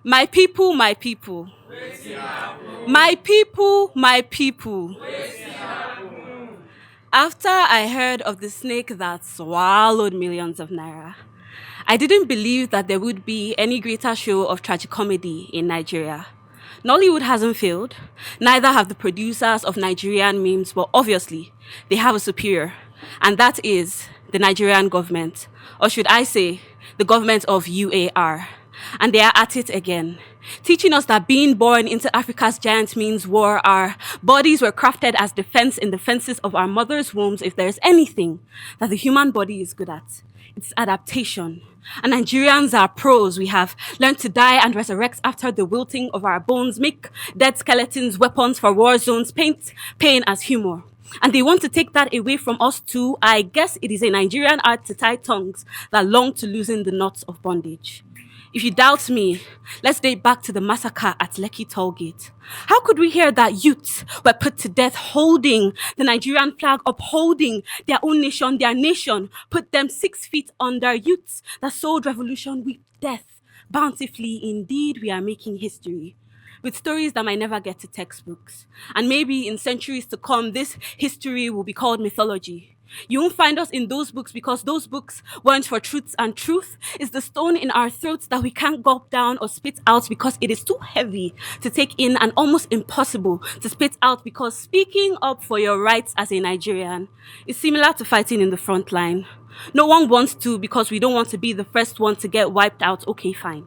My people, my people. My people, my people. After I heard of the snake that swallowed millions of naira, I didn't believe that there would be any greater show of tragicomedy in Nigeria. Nollywood hasn't failed, neither have the producers of Nigerian memes, but obviously they have a superior, and that is the Nigerian government, or should I say, the government of UAR. And they are at it again, teaching us that being born into Africa's giant means war. Our bodies were crafted as defense in the fences of our mother's wombs. If there's anything that the human body is good at, it's adaptation. And Nigerians are pros. We have learned to die and resurrect after the wilting of our bones, make dead skeletons weapons for war zones, paint pain as humor. And they want to take that away from us too. I guess it is a Nigerian art to tie tongues that long to loosen the knots of bondage. If you doubt me, let's date back to the massacre at Lekki Tollgate. How could we hear that youths were put to death holding the Nigerian flag, upholding their own nation, their nation, put them 6 feet under youths that sold revolution with death bountifully? Indeed, we are making history with stories that might never get to textbooks. And maybe in centuries to come, this history will be called mythology. You won't find us in those books because those books weren't for truths, and truth is the stone in our throats that we can't gulp down or spit out because it is too heavy to take in and almost impossible to spit out, because speaking up for your rights as a Nigerian is similar to fighting in the front line. No one wants to because we don't want to be the first one to get wiped out. Okay, fine.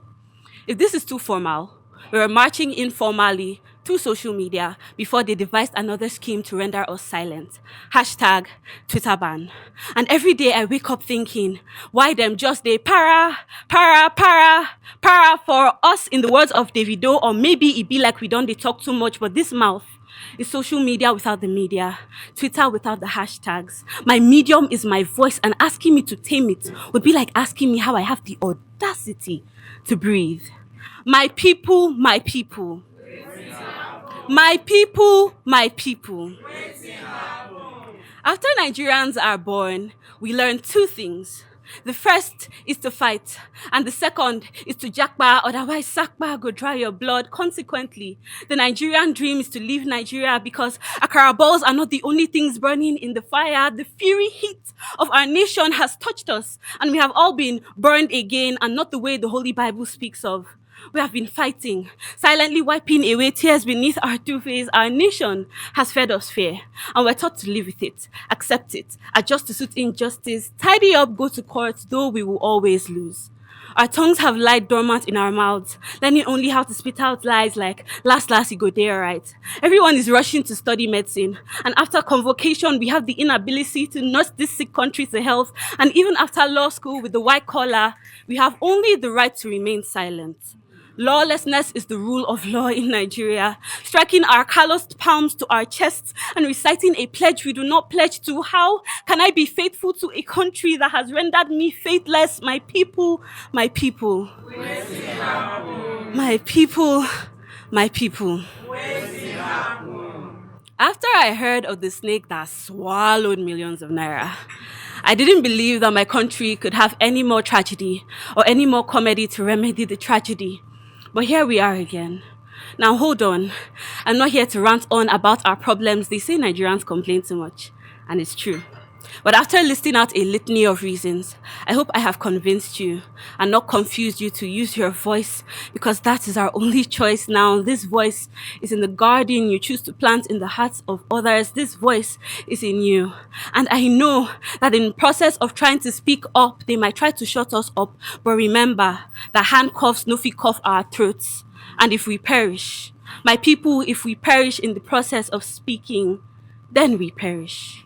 If this is too formal, we were marching informally through social media before they devised another scheme to render us silent. Hashtag Twitter ban. And every day I wake up thinking, why them just they para for us, in the words of Davido, or maybe it be like we don't they talk too much, but this mouth is social media without the media, Twitter without the hashtags. My medium is my voice, and asking me to tame it would be like asking me how I have the audacity to breathe. My people, my people. My people, my people. After Nigerians are born, we learn two things. The first is to fight, and the second is to jackba, otherwise sakba go dry your blood. Consequently, the Nigerian dream is to leave Nigeria because akara balls are not the only things burning in the fire. The fiery heat of our nation has touched us, and we have all been burned again, and not the way the Holy Bible speaks of. We have been fighting, silently wiping away tears beneath our two faces. Our nation has fed us fear, and we're taught to live with it, accept it, adjust to suit injustice, tidy up, go to court, though we will always lose. Our tongues have lied dormant in our mouths, learning only how to spit out lies like, last, you go there, right? Everyone is rushing to study medicine, and after convocation, we have the inability to nurse this sick country to health, and even after law school with the white collar, we have only the right to remain silent. Lawlessness is the rule of law in Nigeria, striking our calloused palms to our chests and reciting a pledge we do not pledge to. How can I be faithful to a country that has rendered me faithless? My people, my people. My people, my people. After I heard of the snake that swallowed millions of naira, I didn't believe that my country could have any more tragedy or any more comedy to remedy the tragedy. But here we are again. Now hold on. I'm not here to rant on about our problems. They say Nigerians complain too much, and it's true. But after listing out a litany of reasons, I hope I have convinced you and not confused you to use your voice, because that is our only choice now. This voice is in the garden you choose to plant in the hearts of others. This voice is in you. And I know that in the process of trying to speak up, they might try to shut us up. But remember that handcuffs no fit cuff our throats. And if we perish, my people, if we perish in the process of speaking, then we perish.